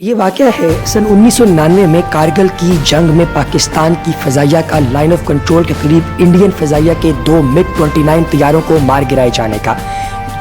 ये वाक़या है सन 1999 में कारगिल की जंग में पाकिस्तान की फ़ज़ाइया का लाइन ऑफ कंट्रोल के करीब इंडियन फ़ज़ाइया के 2 MiG-29 तैयारों को मार गिराए जाने का।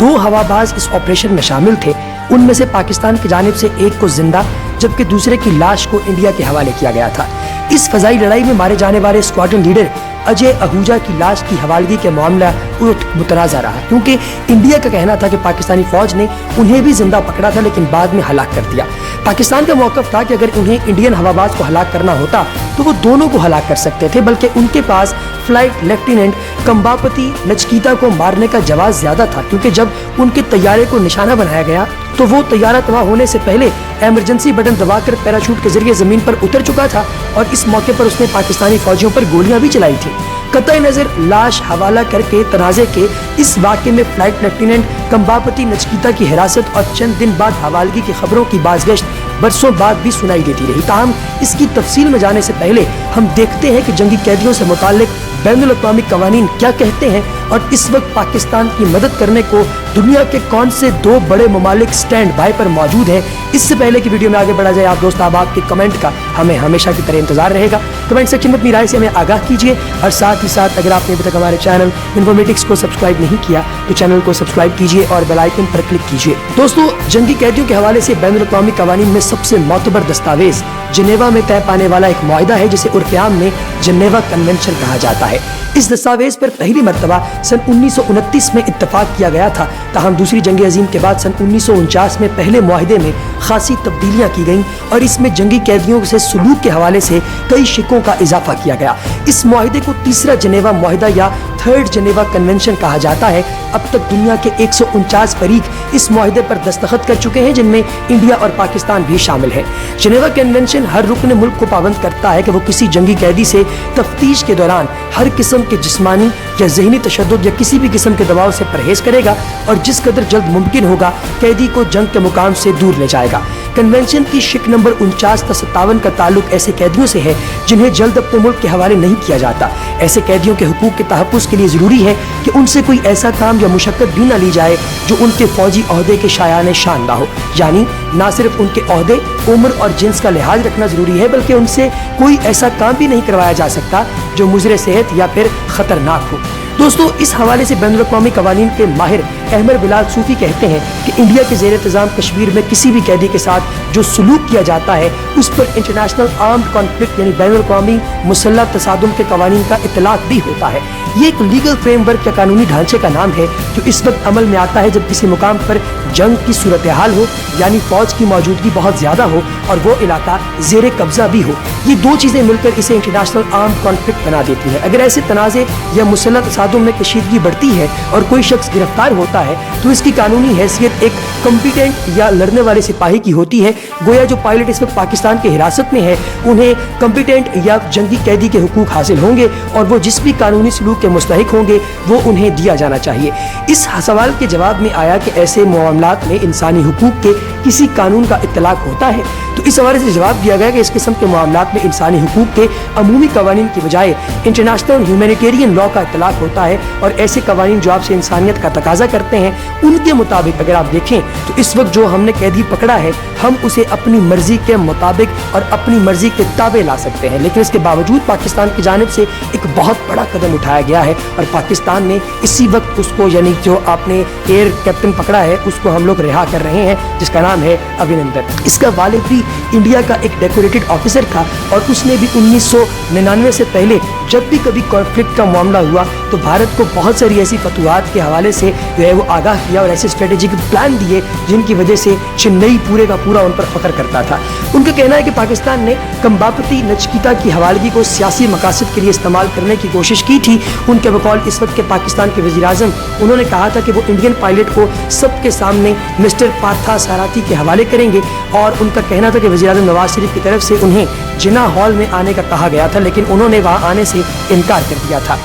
2 हवाबाज इस ऑपरेशन में शामिल थे। उनमें से पाकिस्तान की जानिब से एक को जिंदा जबकि दूसरे की लाश को इंडिया के हवाले किया गया था। इस फ़ज़ाई लड़ाई में मारे जाने वाले स्क्वाड्रन लीडर अजय आहूजा की लाश की हवालगी के मामला मुतनाज़ा रहा क्योंकि इंडिया का कहना था कि पाकिस्तानी फौज ने उन्हें भी जिंदा पकड़ा था लेकिन बाद में हलाक कर दिया। पाकिस्तान का मौक़िफ़ था कि अगर उन्हें इंडियन हवाबाज को हलाक करना होता तो वो दोनों को हलाक कर सकते थे, बल्कि उनके पास फ्लाइट लेफ्टिनेंट कंबापति नचकीता को मारने का जवाब ज़्यादा था क्योंकि जब उनके तैयारे को निशाना बनाया गया तो वो तैयारा तबाह होने से पहले एमरजेंसी बटन दबाकर पैराशूट के जरिए ज़मीन पर उतर चुका था और इस मौके पर उसने पाकिस्तानी फौजियों पर गोलियां भी चलाई थी। कतई नज़र लाश हवाला करके तनाज़े के इस वाक़े में फ्लाइट लेफ्टिनेंट कंबापति नचकीता की हिरासत और चंद दिन बाद हवालगी की खबरों की बाज़गश्त बरसों बाद भी सुनाई देती रही। ताहम इसकी तफसील में जाने से पहले हम देखते हैं कि जंगी कैदियों से मुताल्लिक बैनुल-अक़वामी क़वानीन क्या कहते हैं और इस वक्त पाकिस्तान की मदद करने को दुनिया के कौन से 2 बड़े ममालिक स्टैंड बाय पर मौजूद हैं। इससे पहले कि वीडियो में आगे बढ़ा जाए, आप दोस्त आपके कमेंट का हमें हमेशा की तरह इंतजार रहेगा। कमेंट सेक्शन में अपनी राय से हमें आगाह कीजिए और साथ ही साथ अगर आपने अभी तक हमारे चैनल इन्फॉर्मेटिक्स को सब्सक्राइब नहीं किया तो चैनल को सब्सक्राइब कीजिए और बेल आइकन पर क्लिक कीजिए। दोस्तों, जंगी कैदियों के हवाले से बैनुल-अक़वामी क़वानीन में सबसे मोतबर दस्तावेज जिनेवा में तय पाने वाला एक मुआहिदा है जिसे उर्फ़-ए-आम में जिनेवा कन्वेंशन कहा जाता है। इस दस्तावेज पर पहली मर्तबा सन 1929 में इत्तफाक किया गया था। ताहम दूसरी जंग अजीम के बाद सन 1949 में पहले मुआहिदे में खासी तब्दीलियां की गईं और इसमें जंगी कैदियों से सलूक के हवाले से कई शिकों का इजाफा किया गया। इस मुआहिदे को तीसरा जिनेवा मुआहिदा या थर्ड जिनेवा कन्वेंशन कहा जाता है। अब तक दुनिया के 149 फरीक इस मुआहिदे पर दस्तखत कर चुके हैं जिनमें इंडिया और पाकिस्तान भी शामिल है। जिनेवा कन्वेंशन हर रुकन मुल्क को पाबंद करता है कि वो किसी जंगी कैदी से तफ्तीश के दौरान हर किस्म के जिस्मानी या ज़हनी तशद्दुद या किसी भी किस्म के दबाव से परहेज करेगा और जिस कदर जल्द मुमकिन होगा कैदी को जंग के मुकाम से दूर ले जाएगा। कन्वेंशन की शिक नंबर 49 ta 57 का ताल्लुक ऐसे कैदियों से है जिन्हें जल्द अपने मुल्क के हवाले नहीं किया जाता। ऐसे कैदियों के हुकूक के तहफ़्फ़ुज़ के लिए ज़रूरी है कि उनसे कोई ऐसा काम या मुशक्क़त भी ना ली जाए जो उनके फ़ौजी ओहदे के शायाने शान ना हो। यानी ना सिर्फ उनके ओहदे, उम्र और जिन्स का लिहाज रखना ज़रूरी है बल्कि उनसे कोई ऐसा काम भी नहीं करवाया जा सकता जो मुज़र सेहत या फिर ख़तरनाक हो। दोस्तों, इस हवाले से बैनुल-अक़वामी क़वानीन के माहिर अहमद बिलाल सूफ़ी कहते हैं कि इंडिया के ज़ेर इंतज़ाम कश्मीर में किसी भी कैदी के साथ जो सलूक किया जाता है उस पर इंटरनेशनल आर्म्ड कॉन्फ्लिक्ट यानी बैनुल-अक़वामी मुसल्लह तसादुम के क़वानीन का इतलाक़ भी होता है। ये एक लीगल फ्रेमवर्क या कानूनी ढांचे का नाम है जो इस वक्त अमल में आता है जब किसी मुकाम पर जंग की सूरत हाल हो, यानी फ़ौज की मौजूदगी बहुत ज़्यादा हो और वो इलाका ज़ेर कब्ज़ा भी हो। ये 2 चीज़ें मिलकर इसे इंटरनेशनल आर्म्ड कॉन्फ्लिक्ट बना देती हैं। अगर ऐसे तनाज़े या मुसल्लह तसादुम में कशीदगी बढ़ती है और कोई शख्स गिरफ्तार होता है तो इसकी कानूनी हैसियत एक कॉम्पिटेंट या लड़ने वाले सिपाही की होती है। गोया जो पायलट इस वक्त पाकिस्तान की हिरासत में है उन्हें कॉम्पिटेंट या जंगी कैदी के हुकूक हासिल होंगे और वो जिस भी कानूनी सलूक के मुस्तहिक होंगे वो उन्हें दिया जाना चाहिए। इस सवाल के जवाब में आया कि ऐसे मामलात में इंसानी हुकूक के किसी कानून का इत्तलाक़ होता है, तो इस हवाले से जवाब दिया गया कि इस किस्म के मामलात में इंसानी हुकूक के अमूमी कवानीन की बजाय इंटरनेशनल ह्यूमैनिटेरियन लॉ का इत्तलाक़ होता है और ऐसे कवानीन जो आपसे इंसानियत का तकाजा करते हैं उनके मुताबिक अगर आप देखें तो इस वक्त जो हमने कैदी पकड़ा है हम उसे अपनी मर्जी के मुताबिक और अपनी मर्जी के ताबे ला सकते हैं, लेकिन इसके बावजूद पाकिस्तान की जानिब से एक बहुत बड़ा कदम उठाया गया है और पाकिस्तान ने इसी वक्त उसको यानी जो आपने एयर कैप्टन पकड़ा है उसको हम लोग रिहा कर रहे हैं जिसका नाम है अभिनंदन। इसका वालिद भी इंडिया का एक डेकोरेटेड ऑफिसर था और उसने भी 1999 से पहले जब भी कभी कॉन्फ्लिक्ट का मामला हुआ तो भारत को बहुत सारी ऐसी फतवात के हवाले से जो है वो आगाह किया और ऐसे स्ट्रेटेजिक प्लान दिए जिनकी वजह से चेन्नई पूरे का पूरा उन पर फख्र करता था। उनका कहना है कि पाकिस्तान ने कंबापति नचकीता की हवालगी को सियासी मकासद के लिए इस्तेमाल करने की कोशिश की थी। उनके बकौल इस वक्त के पाकिस्तान के वज़ीर-ए-आज़म उन्होंने कहा था कि वो इंडियन पायलट को सबके सामने मिस्टर पार्था सारथी के हवाले करेंगे और उनका कहना था कि वज़ीर-ए-आज़म नवाज शरीफ की तरफ से उन्हें जिन्ना हॉल में आने का कहा गया था लेकिन उन्होंने वहाँ आने से इनकार कर दिया था।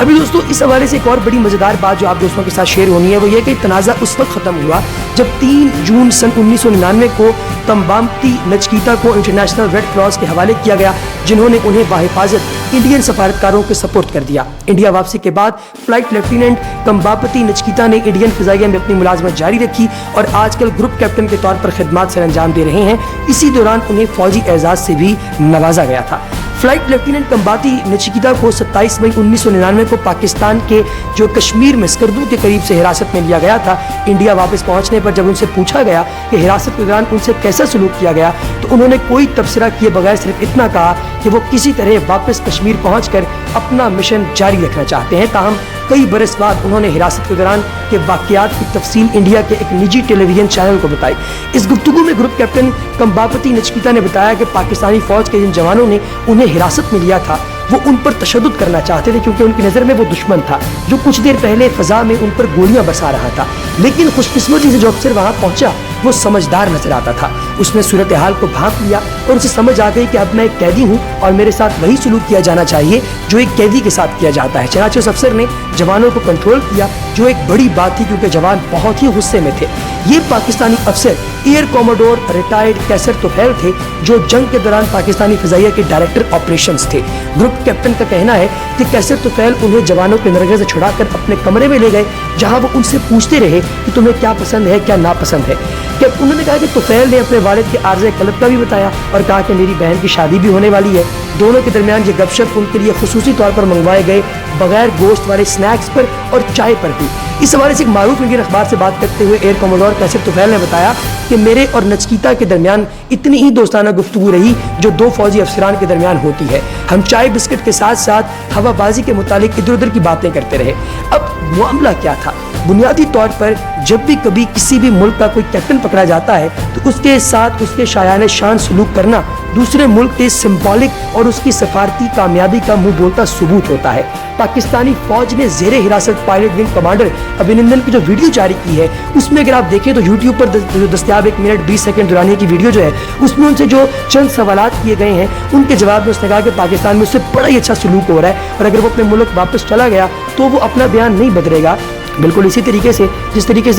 अभी दोस्तों, इस हवाले से एक और बड़ी मज़ेदार बात जो आप दोस्तों के साथ शेयर होनी है वो ये कि तनाज़ा उस वक्त ख़त्म हुआ जब 3 जून सन 1999 को कंबापति नचकीता को इंटरनेशनल रेड क्रॉस के हवाले किया गया जिन्होंने उन्हें बाहिफाजत इंडियन सफारतकारों के सपोर्ट कर दिया। इंडिया वापसी के बाद फ्लाइट लेफ्टिनेंट कंबापति नचिकेता ने इंडियन फिजाइया में अपनी मुलाजमत जारी रखी और आजकल ग्रुप कैप्टन के तौर पर खिदमत सर अंजाम दे रहे हैं। इसी दौरान उन्हें फौजी एजाज से भी नवाजा गया था। फ्लाइट लेफ्टिनेंट कंबाती नचिकेता को 27 मई 1999 को पाकिस्तान के जो कश्मीर में स्कर्दू के करीब से हिरासत में लिया गया था। इंडिया वापस पहुंचने पर जब उनसे पूछा गया कि हिरासत के दौरान उनसे कैसा सलूक किया गया, तो उन्होंने कोई तबसरा किए बगैर सिर्फ इतना कहा कि वो किसी तरह वापस कश्मीर पहुंचकर अपना मिशन जारी रखना चाहते हैं। ताहम कई बरस बाद उन्होंने हिरासत के दौरान के वाकयात की तफसील इंडिया के एक निजी टेलीविजन चैनल को बताई। इस गुफ्तगू में ग्रुप कैप्टन कंबापति नचिकेता ने बताया कि पाकिस्तानी फौज के जिन जवानों ने उन्हें हिरासत में लिया था वो उन पर तशद्दुद करना चाहते थे, क्योंकि उनकी नज़र में वो दुश्मन था जो कुछ देर पहले फ़ज़ा में उन पर गोलियां बरसा रहा था। लेकिन खुशकिस्मती से जो अफसर वहां पहुंचा वो समझदार नजर आता था। उसने सूरत हाल को भांप लिया और उसे समझ आ गई कि अब मैं एक कैदी हूँ और मेरे साथ वही सलूक किया जाना चाहिए जो एक कैदी के साथ किया जाता है। चनाचे उस अफसर ने जवानों को कंट्रोल किया, जो एक बड़ी बात थी क्योंकि जवान बहुत ही गुस्से में थे। ये पाकिस्तानी अफसर एयर कॉमोडोर रिटायर्ड कैसर तुफैल थे, जो जंग के दौरान पाकिस्तानी फिजाइया के डायरेक्टर ऑपरेशंस थे। ग्रुप कैप्टन का कहना है कि कैसर तुफैल उन्हें जवानों के नरगे से छुड़ाकर अपने कमरे में ले गए, जहां वो उनसे पूछते रहे कि तुम्हें क्या पसंद है क्या नापसंद है। उन्होंने कहा कि तुफैल ने अपने वालिद के आर्ज़े कलब का भी बताया और कहा कि मेरी बहन की शादी भी होने वाली है। दोनों के दरमियान ये गपशप उनके लिए खुसूसी तौर पर मंगवाए गए बगैर गोश्त वाले स्नैक्स पर और चाय पर हुई। इस हवाले से एक मारूफ इंडियन अखबार से बात करते हुए एयर कॉमोडोर कैसर तुफैल ने बताया कि मेरे और नचिकेता के दरमियान इतनी ही दोस्ताना गुफ्तगू रही जो दो फौजी अफसरान के दरमियान होती है। हम चाय बिस्किट के साथ साथ हवाबाजी के मुतालिक इधर उधर की बातें करते रहे। अब मामला क्या था? बुनियादी तौर पर जब भी कभी किसी भी मुल्क का कोई कैप्टन पकड़ा जाता है तो उसके साथ उसके शायाने शान सलूक करना दूसरे मुल्क के सिंबॉलिक और उसकी सफारती कामयाबी का मुंह बोलता सबूत होता है। पाकिस्तानी फौज ने जेरे हिरासत पायलट विंग कमांडर अभिनंदन की जो वीडियो जारी की है, उसमें अगर आप देखें तो यूट्यूब पर दस्तयाब 1 मिनट 20 सेकंड दुरानिया की वीडियो जो है, उसमें उनसे जो चंद सवालात किए गए हैं उनके जवाब में उसने कहा कि पाकिस्तान में उससे बड़ा ही अच्छा सलूक हो रहा है और अगर वो अपने मुल्क वापस चला गया तो वो अपना बयान नहीं बदलेगा। बिल्कुल इसी तरीके से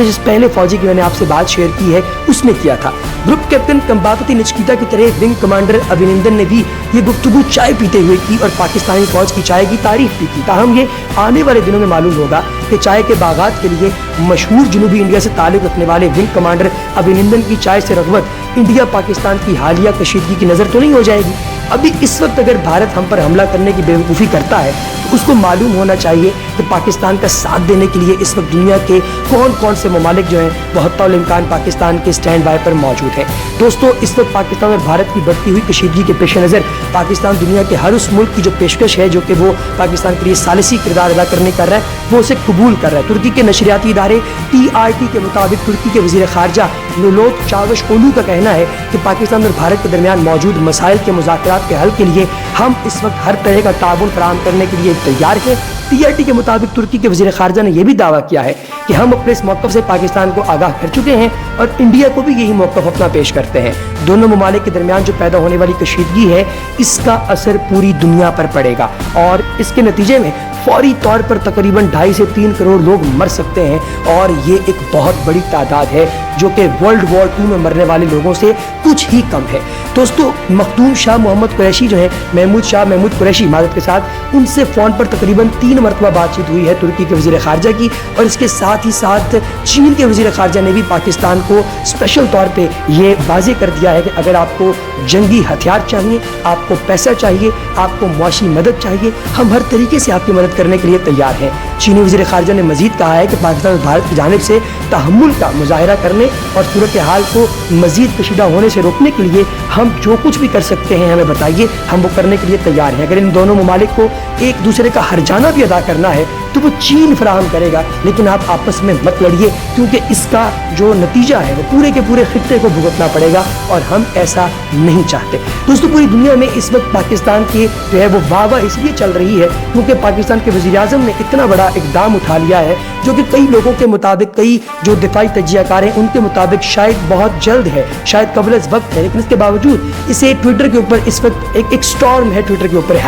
जिस पहले फौजी की मैंने आपसे बात शेयर की है उसने किया था। ग्रुप कैप्टन कंबापति नचिकेता की तरह विंग कमांडर अभिनंदन ने भी ये गुफ्तगू चाय पीते हुए की और पाकिस्तानी फौज की चाय की तारीफ भी की। ताहम ये आने वाले दिनों में मालूम होगा कि चाय के बागात के लिए मशहूर जनूबी इंडिया से ताल्लुक रखने वाले विंग कमांडर अभिनंदन की चाय से रग़बत इंडिया पाकिस्तान की हालिया कशीदगी की नज़र तो नहीं हो जाएगी। अभी इस वक्त अगर भारत हम पर हमला करने की बेवकूफ़ी करता है तो उसको मालूम होना चाहिए कि पाकिस्तान का साथ देने के लिए इस वक्त दुनिया के कौन कौन से ममालिक जो हैं वो हत्ता इम्कान पाकिस्तान के स्टैंड बाय पर मौजूद हैं। दोस्तों, इस वक्त पाकिस्तान और भारत की बढ़ती हुई कशीदगी के पेश नज़र पाकिस्तान दुनिया के हर उस मुल्क की जो पेशकश है जो कि वो पाकिस्तान के लिए सालिसी किरदार अदा करने कर रहा है वो उसे कबूल कर रहा है। तुर्की के नशरियाती इदारे TRT के मुताबिक तुर्की के वज़ीर ख़ारजा नुलोत चावशओगलू का कहना है कि पाकिस्तान और भारत के दरमियान मौजूद मसाइल के मुज़ाकरात के हल के लिए हम इस वक्त हर तरह का ताउन फराहम करने के लिए तैयार हैं। TRT के मुताबिक तुर्की के वज़ीर ख़ारजा ने यह भी दावा किया है कि हम अपने इस मौक़िफ़ से पाकिस्तान को आगाह कर चुके हैं और इंडिया को भी यही मौक़िफ़ अपना पेश करते हैं। दोनों ममालिक के दरमियान जो पैदा होने वाली कशीदगी है इसका असर पूरी दुनिया पर पड़ेगा और इसके नतीजे में फौरी तौर पर तकरीबन 2.5 से 3 करोड़ लोग मर सकते हैं और ये एक बहुत बड़ी तादाद है जो कि वर्ल्ड वॉर 2 में मरने वाले लोगों से कुछ ही कम है। दोस्तों, मखदूम शाह मोहम्मद कुरैशी जो है महमूद कुरैशी मादत के साथ उनसे फ़ोन पर तकरीबन 3 मरतबा बातचीत हुई है तुर्की के वज़ीर ख़ारजा की और इसके साथ ही साथ चीन के वज़ीर ख़ारजा ने भी पाकिस्तान को स्पेशल तौर पर ये वाज़ेह कर दिया है कि अगर आपको जंगी हथियार चाहिए, आपको पैसा चाहिए, आपको मुआशी मदद चाहिए, हम हर तरीके से आपकी मदद करने के लिए तैयार हैं। चीनी वज़ीर ख़ारजा ने मज़ीद कहा है कि पाकिस्तान और भारत की जानिब से तहम्मुल का मुज़ाहिरा करने और सूरत हाल को मज़ीद कशीदा होने से रोकने के लिए हम जो कुछ भी कर सकते हैं हमें बताइए, हम वो करने के लिए तैयार हैं। अगर इन दोनों ममालिक को एक दूसरे का हरजाना भी अदा करना है तो वो चीन फराहम करेगा, लेकिन आप आपस में मत लड़िए क्योंकि इसका जो नतीजा है वो पूरे के पूरे खित्ते को भुगतना पड़ेगा और हम ऐसा नहीं चाहते। दोस्तों, पूरी दुनिया में इस वक्त पाकिस्तान की जो है वो वाह इसलिए चल रही है क्योंकि पाकिस्तान के वज़ीर आज़म ने इतना बड़ा इक़दाम उठा लिया है जो कि कई लोगों के मुताबिक, कई जो दिफाई तज्जियाकार हैं उनके मुताबिक शायद बहुत जल्द है, शायद कबल अज़ वक्त है, लेकिन इसके बावजूद इसे ट्विटर के ऊपर इस वक्त एक स्टॉर्म है ट्विटर के ऊपर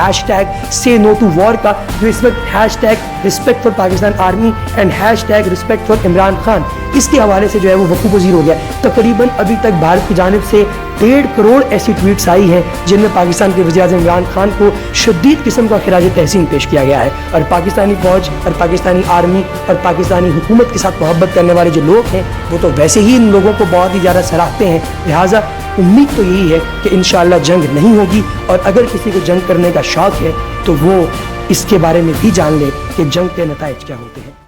#say no to war का, जो इस वक्त #respect for Pakistan Army and #respect for Imran Khan इसके हवाले से जो है वो वकूफ़ पज़ीर हो गया। तकरीबन अभी तक भारत की जानिब से 1.5 करोड़ ऐसी ट्वीट्स आई हैं जिनमें पाकिस्तान के वज़ीर-ए-आज़म इमरान खान को शदीद किस्म का खिराज तहसीन पेश किया गया है, और पाकिस्तानी फ़ौज और पाकिस्तानी आर्मी और पाकिस्तानी हुकूमत के साथ मोहब्बत करने वाले जो लोग हैं वो तो वैसे ही इन लोगों को बहुत ही ज़्यादा सराहते हैं। लिहाजा उम्मीद तो यही है कि इंशाअल्लाह जंग नहीं होगी, और अगर किसी को जंग करने का शौक़ है तो वो इसके बारे में भी जान ले कि जंग के नताइज क्या होते हैं।